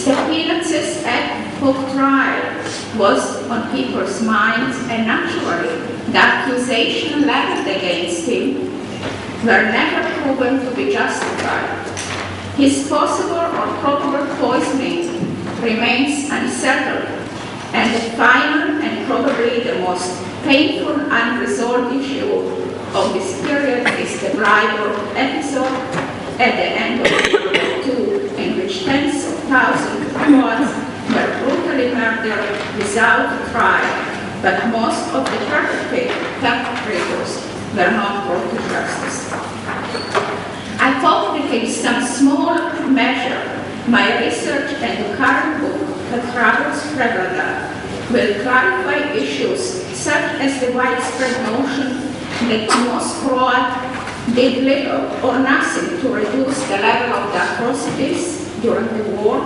Stepinac' ad hoc trial was on people's minds, and naturally, the accusation leveled against him were never proven to be justified. His possible or probable poisoning remains unsettled, and the final and probably the most painful unresolved issue of this period is the bribery episode at the end of World War II, in which tens of thousands of Croats were brutally murdered without a trial, but most of the perpetrators were not brought to justice. I hope that in some small measure my research and the current book, Courage Prevailed, will clarify issues such as the widespread notion that most Croats did little or nothing to reduce the level of the atrocities during the war,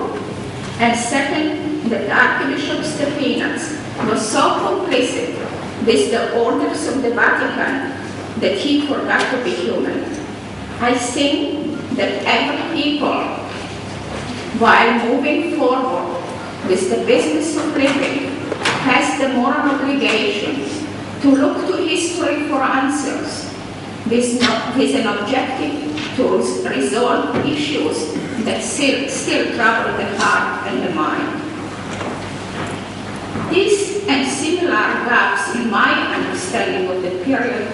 and second, that Archbishop Stepinac was so complicit with the orders of the Vatican that he forgot to be human. I think that every people, while moving forward with the business of living, has the moral obligation to look to history for answers with an objective to resolve issues that still trouble the heart and the mind. These and similar gaps in my understanding of the period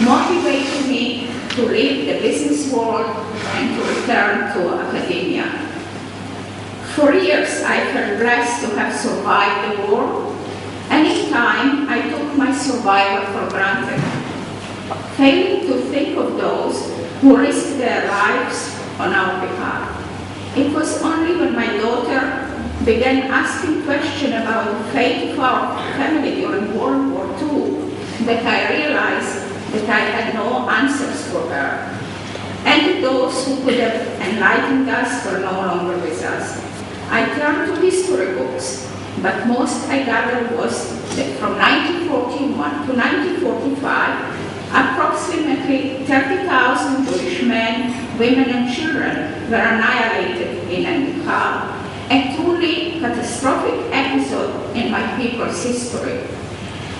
motivated me to leave the business world and to return to academia. For years, I felt blessed to have survived the war, and in time, I took my survival for granted, failing to think of those who risked their lives on our behalf. It was only when my daughter began asking questions about the fate of our family during World War II that I realized that I had no answers for her, and those who could have enlightened us were no longer with us. I turned to history books, but most I gathered was that from 1941 to 1945, approximately 30,000 Jewish men, women and children were annihilated in Endikal, a truly catastrophic episode in my people's history.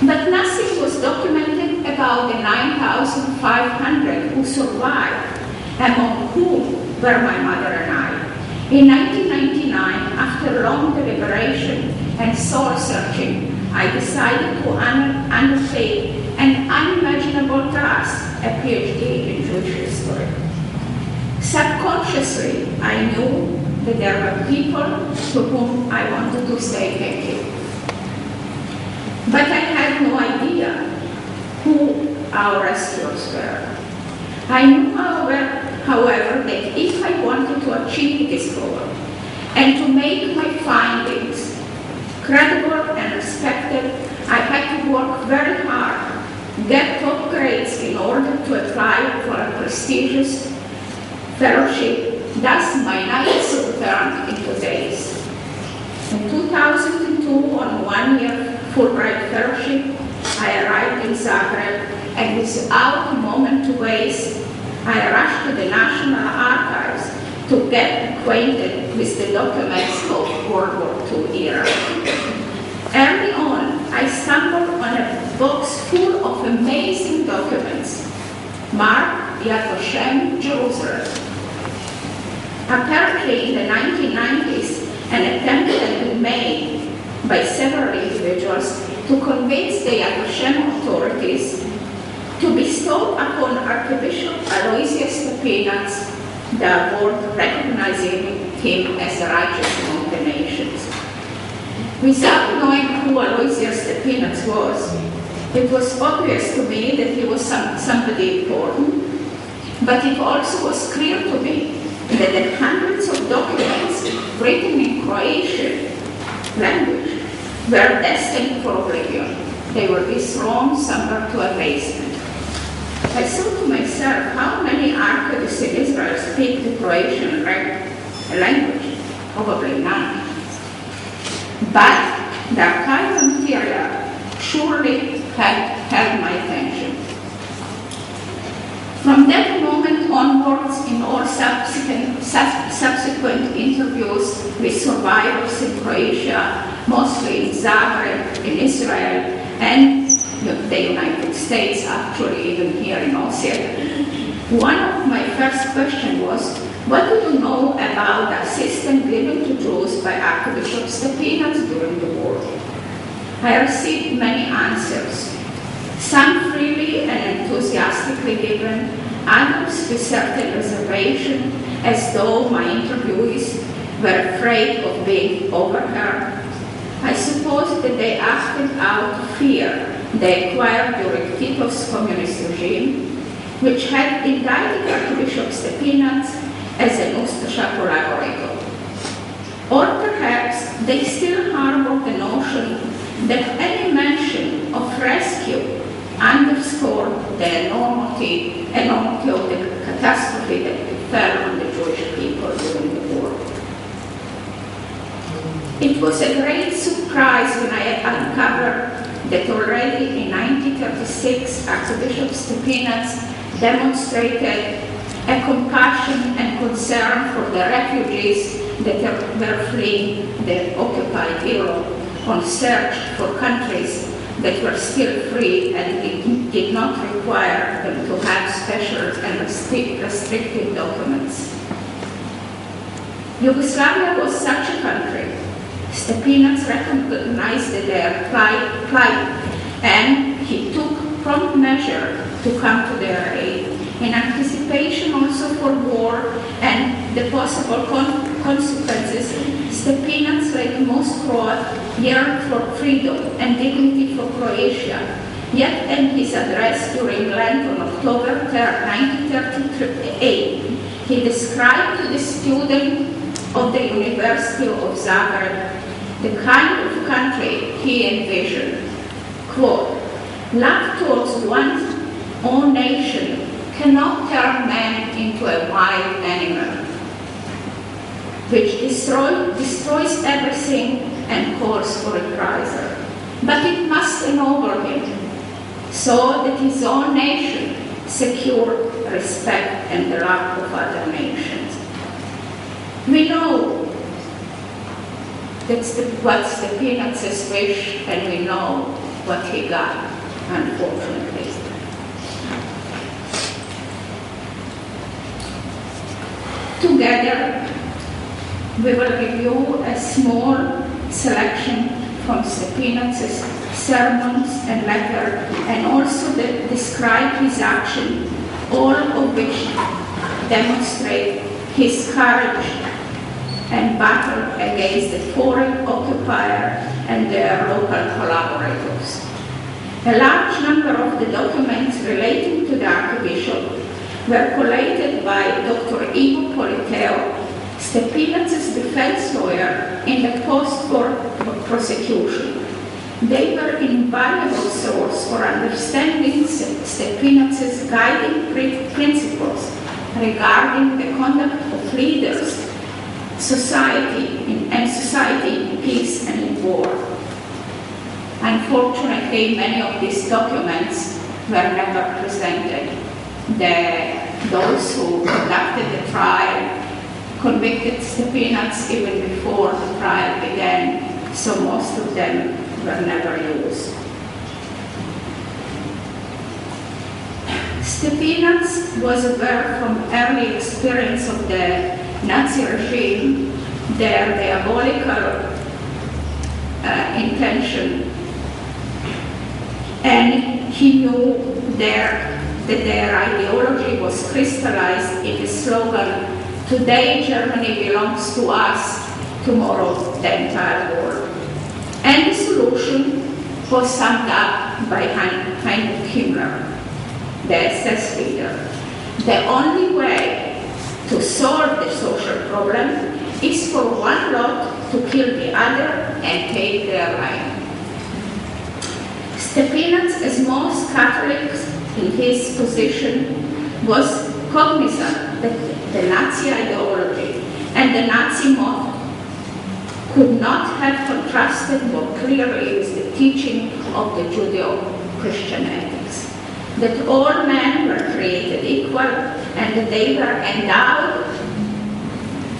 But nothing was documented about the 9,500 who survived, among whom were my mother and I. In 1999, after long deliberation and soul-searching, I decided to undertake an unimaginable task, a PhD in Jewish history. Subconsciously, I knew that there were people to whom I wanted to say thank you. But I had no idea who our rescuers were. I knew, however, that if I wanted to achieve this goal and to make my findings credible and respected, I had to work very hard, get top grades in order to apply for a prestigious fellowship. Thus, my nights turned into days. In 2002, on 1 year Fulbright fellowship, I arrived in Zagreb, and without a moment to waste, I rushed to the National Archives to get acquainted with the documents of World War II era. Early on, I stumbled on a box full of amazing documents, marked Yad Vashem, Jerusalem. Apparently, in the 1990s, an attempt had been made by several individuals to convince the Yad Vashem authorities to bestow upon Archbishop Aloysius Stepinac the award recognizing him as a righteous among the nations. Without knowing who Aloysius Stepinac was, it was obvious to me that he was somebody important, but it also was clear to me that the hundreds of documents written in Croatian language were destined for oblivion. They would be thrown somewhere to a basement. I thought to myself, how many archivists in Israel speak the Croatian language? Probably none. But the archival material surely had held my attention. From that moment onwards in all subsequent interviews with survivors in Croatia, mostly in Zagreb, in Israel, and the United States, actually even here in Osijeku. One of my first questions was, what do you know about the assistance given to Jews by Archbishop Stepinac during the war? I received many answers, some freely and enthusiastically given, others with certain reservation, as though my interviewees were afraid of being overheard. I suppose that they acted out of fear they acquired during Tito's communist regime, which had indicted Archbishop Stepinac as an Ustaša collaborator. Or perhaps they still harbor the notion that any mention of rescue underscored the enormity of the catastrophe that fell on the Jewish people during the war. It was a great surprise when I uncovered that already in 1936 Archbishop Stepinac demonstrated a compassion and concern for the refugees that were fleeing the occupied Europe on search for countries that were still free and did not require them to have special and restrictive documents. Yugoslavia was such a country. Stepinac recognized their plight and he took prompt measure to come to their aid. In anticipation also for war and the possible consequences, Stepinac, like most Croats, yearned for freedom and dignity for Croatia. Yet in his address during Lent on October 3rd, 1938, he described to the student of the University of Zagreb the kind of country he envisioned. Quote, love towards one's own nation cannot turn man into a wild animal, which destroys everything and calls for reprisal. But it must ennoble him, so that his own nation secure respect and the love of other nations. We know that's what Stepinac's wish, and we know what he got, unfortunately. Together, we will review a small selection from Stepinac's sermons and letter, and also describe his action, all of which demonstrate his courage and battle against the foreign occupier and their local collaborators. A large number of the documents relating to the Archbishop were collated by Dr. Ivo Politeo, Stepinac's defense lawyer in the post-war prosecution. They were an invaluable source for understanding Stepinac's guiding principles regarding the conduct of leaders, society in peace and in war. Unfortunately, many of these documents were never presented. Those who conducted the trial convicted Stepinac even before the trial began, so most of them were never used. Stepinac was aware from early experience of the Nazi regime, their diabolical intention, and he knew that their ideology was crystallized in the slogan, "Today Germany belongs to us, tomorrow the entire world." And the solution was summed up by Heinrich Himmler, the SS leader. The only way to solve the social problem is for one lot to kill the other and take their land. Stepinac, as most Catholics in his position, was cognizant that the Nazi ideology and the Nazi motto could not have contrasted more clearly with the teaching of the Judeo-Christian ethics. that all men were created equal and that they were endowed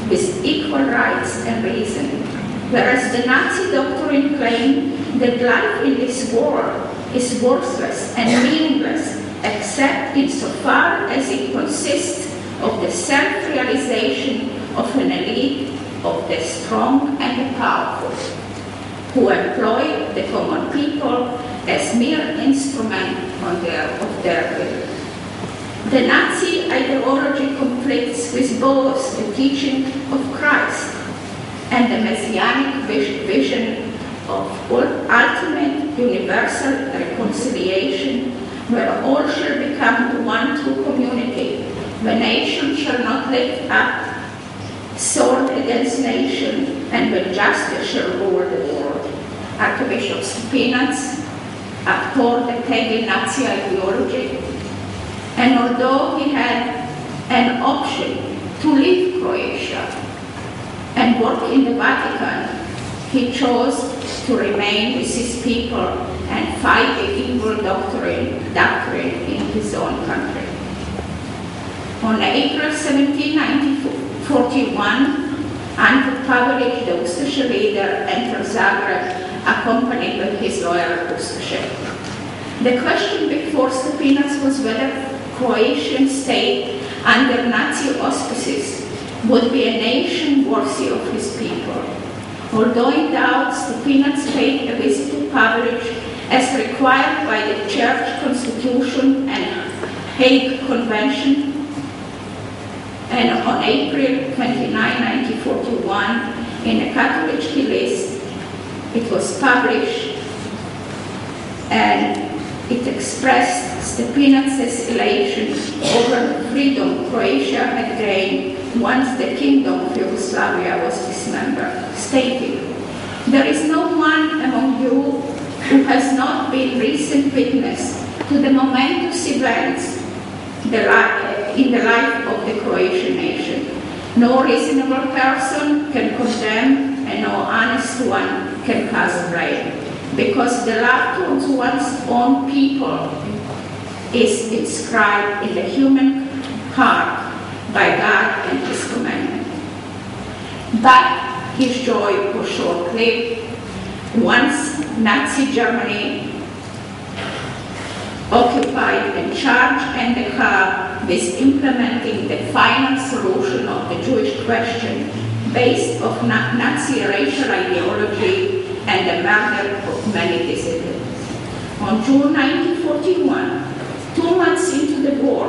with equal rights and reason, whereas the Nazi doctrine claimed that life in this world is worthless and meaningless except insofar as it consists of the self-realization of an elite of the strong and the powerful, who employ the common people as mere instrument of their will. The Nazi ideology conflicts with both the teaching of Christ and the messianic vision of ultimate universal reconciliation, where all shall become one true community, where nation shall not lift up sword against nation, and when justice shall rule the world. Archbishop Stepinac abhorred the pagan Nazi ideology, and although he had an option to leave Croatia and work in the Vatican, he chose to remain with his people and fight the evil doctrine in his own country. On April 17, 1941, Ante Pavelić, the Ustaša leader, entered Zagreb, accompanied by his loyal Ustaše. The question before Stepinac was whether Croatian state under Nazi auspices would be a nation worthy of his people. Although in doubt, Stepinac paid a visit to Pavelić as required by the Church Constitution and Hague Convention, and on April 29, 1941, in a Katolički list, it was published, and it expressed Stepinac's elation over the freedom Croatia had gained once the kingdom of Yugoslavia was dismembered, stating, "There is no one among you who has not been recent witness to the momentous events in the life of the Croatian nation. No reasonable person can condemn, and no honest one can cast blame, because the love towards one's own people is inscribed in the human heart by God and His commandment." But his joy was short-lived. Once Nazi Germany occupied and charged Endekar with implementing the final solution of the Jewish question based on Nazi racial ideology and the murder of many dissidents. On June 1941, 2 months into the war,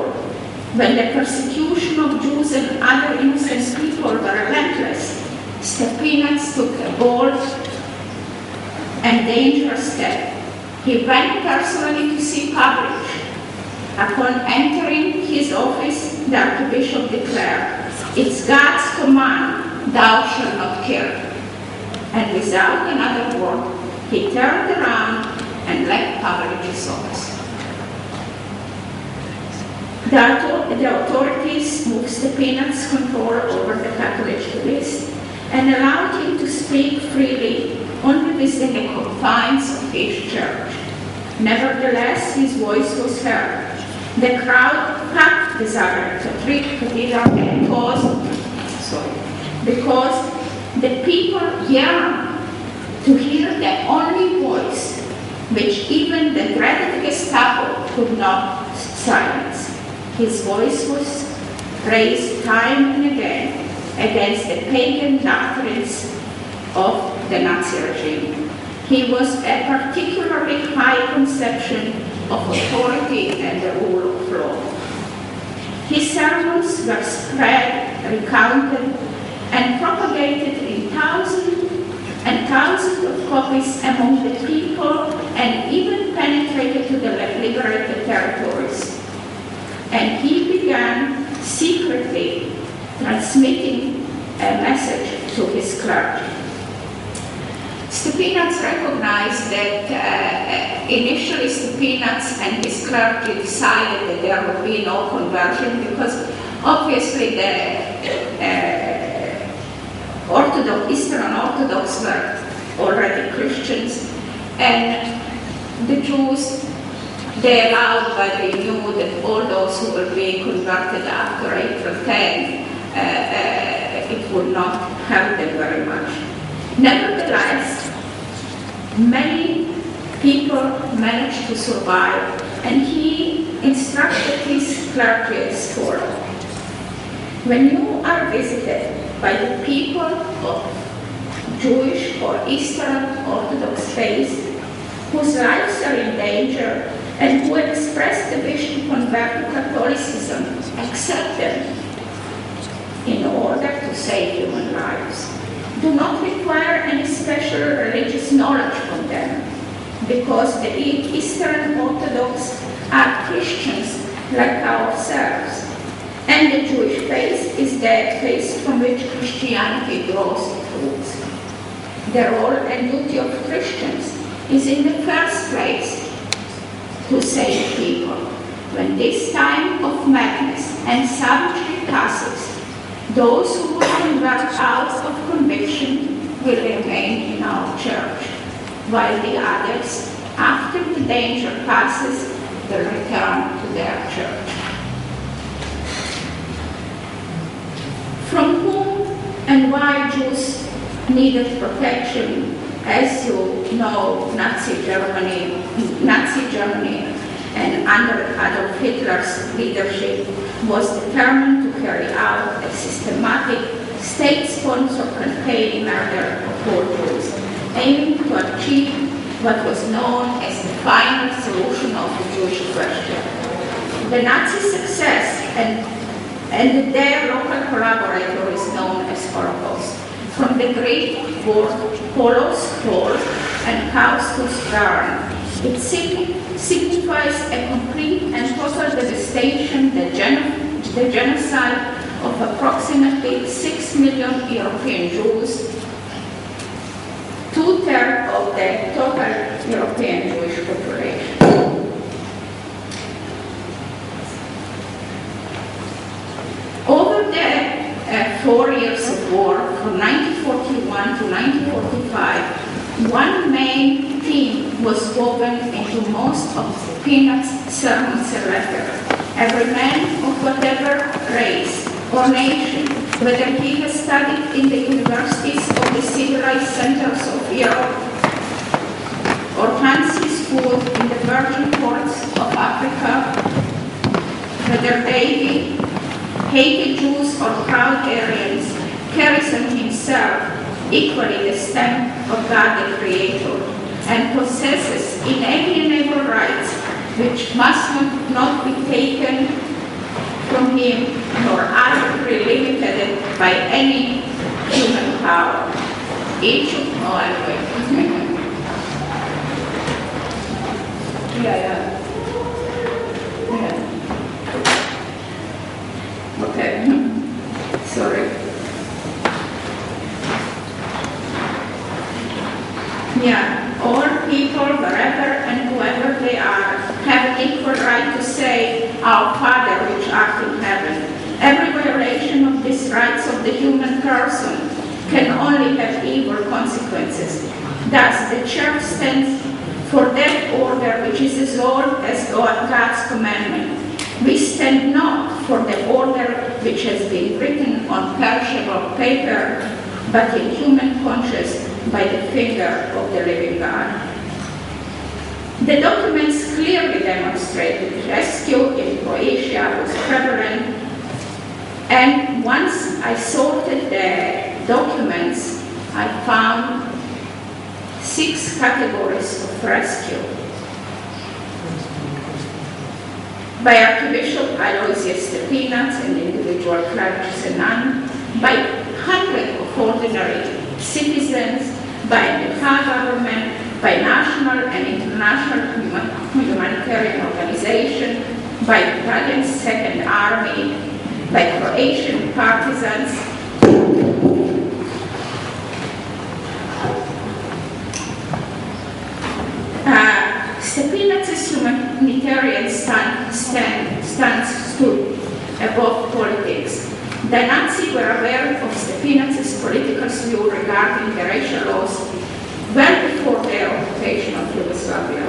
when the persecution of Jews and other innocent people were relentless, Stepinac took a bold and dangerous step. He went personally to see Pavelić. Upon entering his office, the Archbishop declared, "It's God's command, thou shalt not kill." And without another word, he turned around and left Pavelić's office. The authorities moved Stepinac's control over the Katolički list and allowed him to speak freely only within the confines of his church. Nevertheless, his voice was heard. The crowd packed the Zagreb Cathedral because the people yearned to hear the only voice which even the dreaded Gestapo could not silence. His voice was raised time and again against the pagan doctrines of the Nazi regime. He was a particularly high conception of authority and the rule of law. His sermons were spread, recounted, and propagated in thousands and thousands of copies among the people, and even penetrated to the liberated territories. And he began secretly transmitting a message to his clergy. Stepinac recognized that initially Stepinac and his clergy decided that there would be no conversion because obviously the Eastern Orthodox were already Christians, and the Jews they allowed, but they knew that all those who were being converted after April 10, it would not help them very much. Nevertheless, many people managed to survive, and he instructed his clergy as follows. When you are visited by the people of Jewish or Eastern Orthodox faith whose lives are in danger and who express the wish to convert to Catholicism, accept them in order to save human lives. Do not require any special religious knowledge from them, because the Eastern Orthodox are Christians like ourselves, and the Jewish faith is that faith from which Christianity draws its roots. The role and duty of Christians is in the first place to save people. When this time of madness and savagery passes, those who will convert out of conviction will remain in our church, while the others, after the danger passes, will return to their church. From whom and why Jews needed protection? As you know, Nazi Germany and under Adolf Hitler's leadership was determined to carry out a systematic state-sponsored campaign murder of all Jews, aiming to achieve what was known as the final solution of the Jewish question. The Nazi success and their local collaborator is known as Holocaust. From the Greek word holos, fall, and kaustos, burn. It signifies a complete and total devastation, the genocide of approximately 6 million European Jews, 2/3 of the total European Jewish population. Over the 4 years of war, from 1941 to 1945, one main theme was woven into most of Peanut's sermons and letters. Every man of whatever race or nation, whether he has studied in the universities of the civilized centers of Europe or fancy school in the virgin ports of Africa, whether they hated Jews or proud Aryans, carries in himself equally the stamp of God the Creator, and possesses inalienable rights which must not be taken from him nor arbitrarily limited by any human power. Each of Okay. Sorry. All people, wherever and whoever they are, have an equal right to say, Our Father which art in heaven. Every violation of these rights of the human person can only have evil consequences. Thus, the Church stands for that order which is as old as God's commandment. We stand not for the order which has been written on perishable paper, but in human conscience by the finger of the living God. The documents clearly demonstrated rescue in Croatia was prevalent, and once I sorted the documents, I found 6 categories of rescue. By Archbishop Aloysius Stepinac and individual clergy and nuns, by hundreds of ordinary citizens, by the government, by national and international humanitarian organizations, by Italian Second Army, by Croatian partisans, Stepinac's humanitarian stance stood above politics. The Nazis were aware of Stepinac's political view regarding the racial laws well before their occupation of Yugoslavia.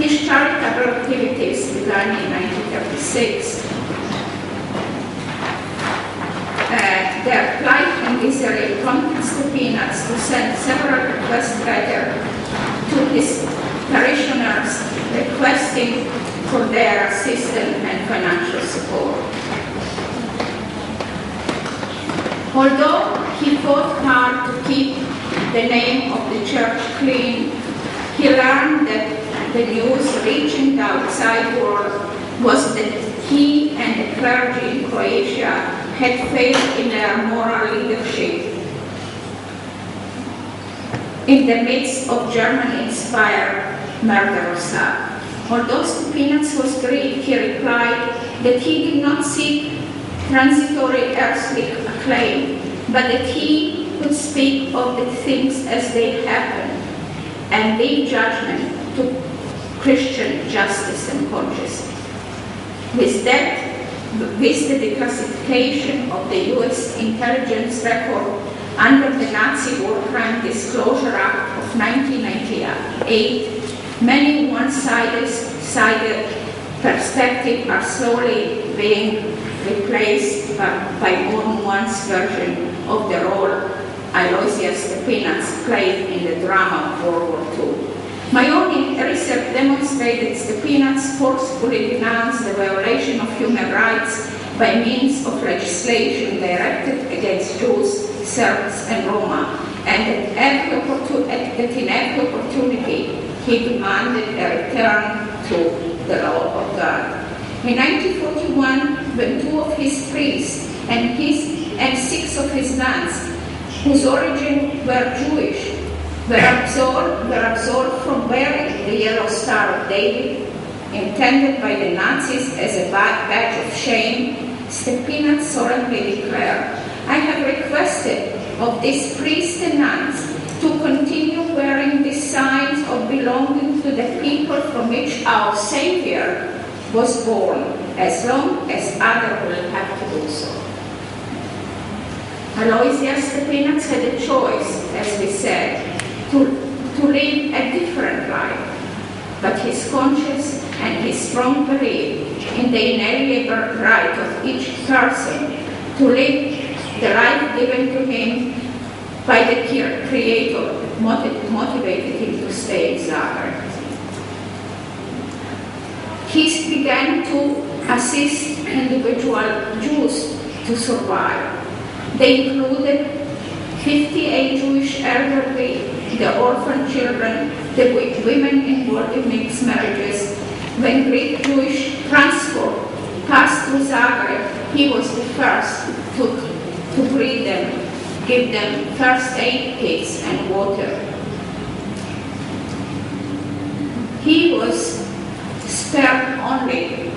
His charitable activities began in 1936. Their plight and misery prompted the Peanuts to send several request letters to his parishioners requesting for their assistance and financial support. Although he fought hard to keep the name of the church clean, he learned that the news reaching the outside world was that he and the clergy in Croatia had failed in their moral leadership. In the midst of German-inspired murderous act. Although Peanuts was grieved, he replied that he did not seek transitory earthly acclaim, but that he could speak of the things as they happened and leave judgment to Christian justice and conscience. With the declassification of the US intelligence record under the Nazi War Crime Disclosure Act of 1998, many one-sided perspectives are slowly being replaced by more nuanced version of the role Aloysius the Peanuts played in the drama of World War II. My own research demonstrated the Peanuts forcefully denounced the violation of human rights by means of legislation directed against Jews, Serbs, and Roma, and at in every opportunity he demanded a return to the law of God. In 1941, when 2 of his priests and 6 of his nuns, whose origin were Jewish, were absolved from wearing the yellow Star of David, intended by the Nazis as a badge of shame, the Peanuts solemnly declared, "I have requested of these priests and nuns to continue wearing the signs of belonging to the people from which our Savior was born, as long as others will have to do so." Aloysius the Peanuts had a choice, as we said, to live a different life, but his conscience and his strong belief in the inalienable right of each person to live the life given to him by the Creator motivated him to stay in Zagreb. He began to assist individual Jews to survive. They included 58 Jewish elderly, the orphan children, the women involved in mixed marriages. When Greek Jewish transport passed through Zagreb, he was the first to greet them, give them first aid kits and water. He was spared only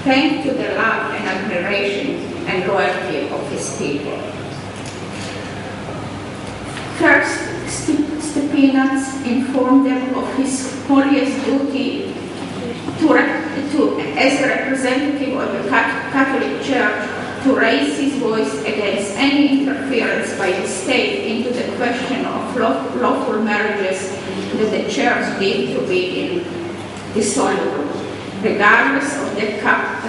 thanks to the love and admiration and loyalty of his people. First, the Peanuts informed them of his holiest duty as a representative of the Catholic Church to raise his voice against any interference by the state into the question of lawful marriages that the Church deemed to be indissoluble, regardless of the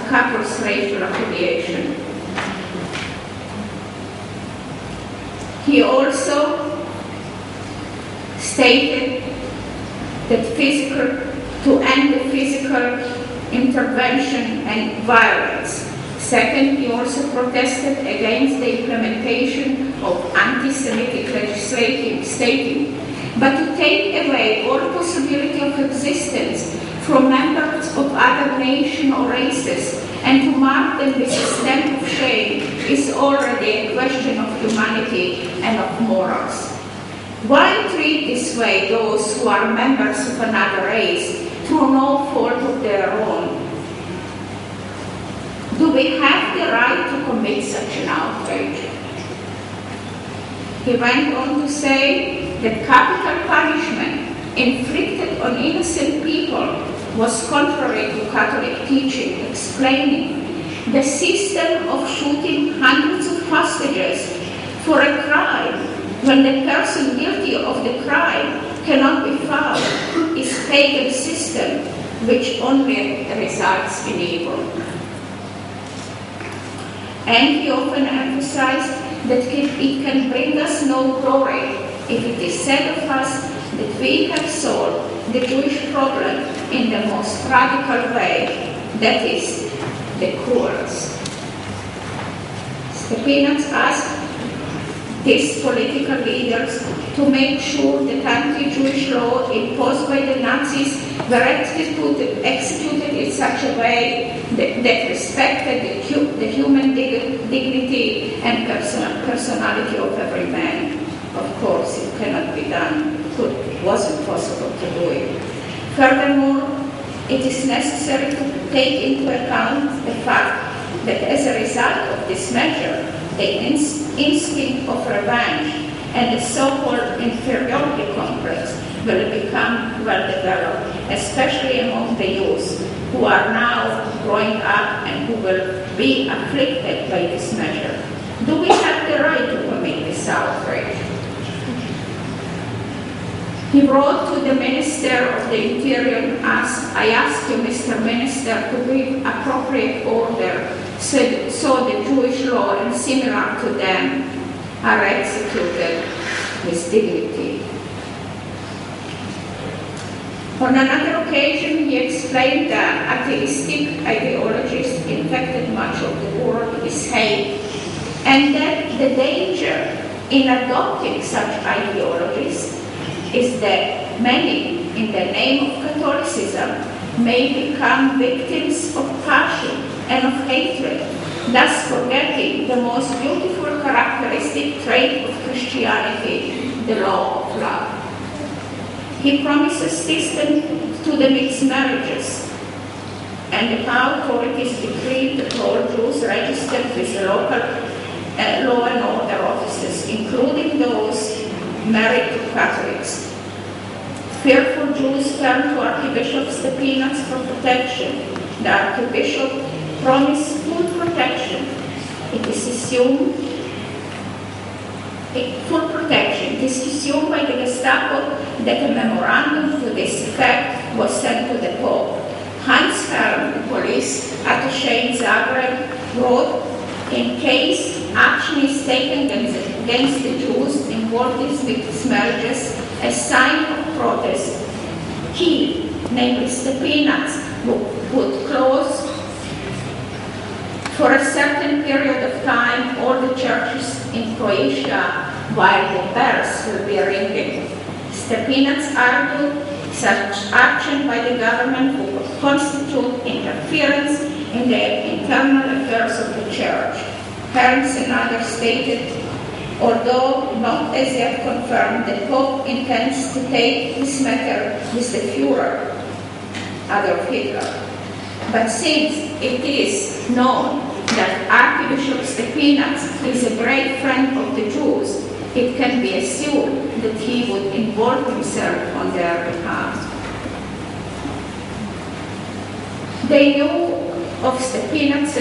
couple's racial affiliation. He also stated that to end the physical intervention and violence. Second, he also protested against the implementation of anti-Semitic legislation, stating, but to take away all possibility of existence from members of other nations or races and to mark them with a stamp of shame is already a question of humanity and of morals. Why treat this way those who are members of another race through no fault of their own? Do we have the right to commit such an outrage? He went on to say that capital punishment inflicted on innocent people was contrary to Catholic teaching, explaining the system of shooting hundreds of hostages for a crime when the person guilty of the crime cannot be found is pagan system which only results in evil. And he often emphasized that it can bring us no glory if it is said of us that we have solved the Jewish problem in the most radical way, that is, the cruelest. Stepinac asked these political leaders to make sure that anti-Jewish law imposed by the Nazis were executed in such a way that respected the human dignity and personality of every man. Of course, it cannot be done. It wasn't possible to do it. Furthermore, it is necessary to take into account the fact that as a result of this measure, the instinct of revenge and the so-called inferiority complex will become well developed, especially among the youth who are now growing up and who will be afflicted by this measure. Do we have the right to commit this outrage? He wrote to the Minister of the Interior and asked, I ask you, Mr. Minister, to give appropriate order so the Jewish law and similar to them are executed with dignity. On another occasion, he explained that atheistic ideologies infected much of the world with hate, and that the danger in adopting such ideologies is that many, in the name of Catholicism, may become victims of passion and of hatred, thus forgetting the most beautiful characteristic trait of Christianity, the law of love. He promises assistance to the mixed marriages, and the authorities decreed that all Jews registered with the local law and order offices, including those married to Catholics. Fearful Jews turned to Archbishop Stepinac for protection. The Archbishop promised full protection. It is assumed full protection. It is assumed by the Gestapo that a memorandum to this effect was sent to the Pope. Hans Herm, the police attaché in Zagreb, wrote, in case action is taken against the Jews involved in mixed marriages as sign of protest, he, namely Stepinac, would close for a certain period of time all the churches in Croatia while the bells will be ringing. Stepinac argued such action by the government would constitute interference in the internal affairs of the church. Herms and others stated, although not as yet confirmed, the Pope intends to take this matter with the Führer, Adolf Hitler. But since it is known that Archbishop Stepinac is a great friend of the Jews, it can be assumed that he would involve himself on their behalf. They knew of Stepinac's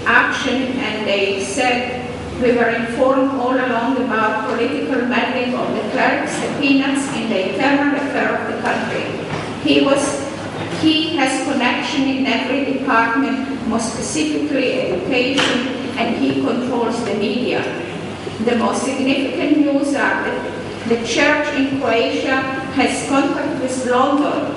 action, and they said, we were informed all along about political meddling of the cleric Stepinac in the internal affair of the country. He has connection in every department, most specifically education, and he controls the media. The most significant news are that the church in Croatia has contact with London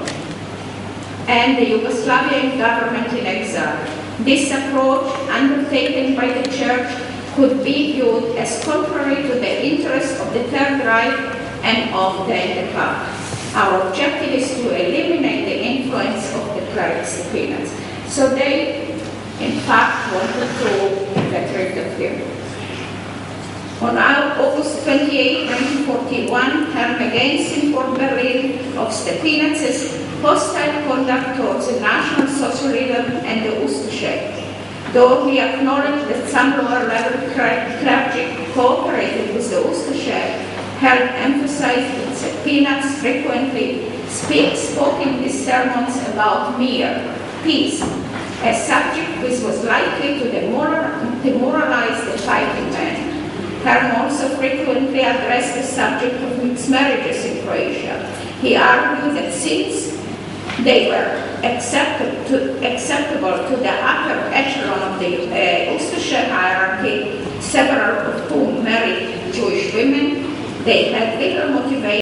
and the Yugoslavian government in exile. This approach, undertaken by the church, could be viewed as contrary to the interests of the Third Reich and of the NDP. Our objective is to eliminate the influence of the cleric Stepinac. So they, in fact, wanted to get rid of him. On August 28, 1941, Herm again informed Berlin of Stepinac's hostile conduct towards the National Socialism and the Osijeku. Though he acknowledged that some lower-level clergy cooperated with the Osijeku, Herm emphasized that Stepinac frequently spoke in his sermons about mere peace, a subject which was likely to demoralize the fighting men. Herm also frequently addressed the subject of mixed marriages in Croatia. He argued that since They were acceptable to the upper echelon of the Ustaše hierarchy, several of whom married Jewish women. They had little motivation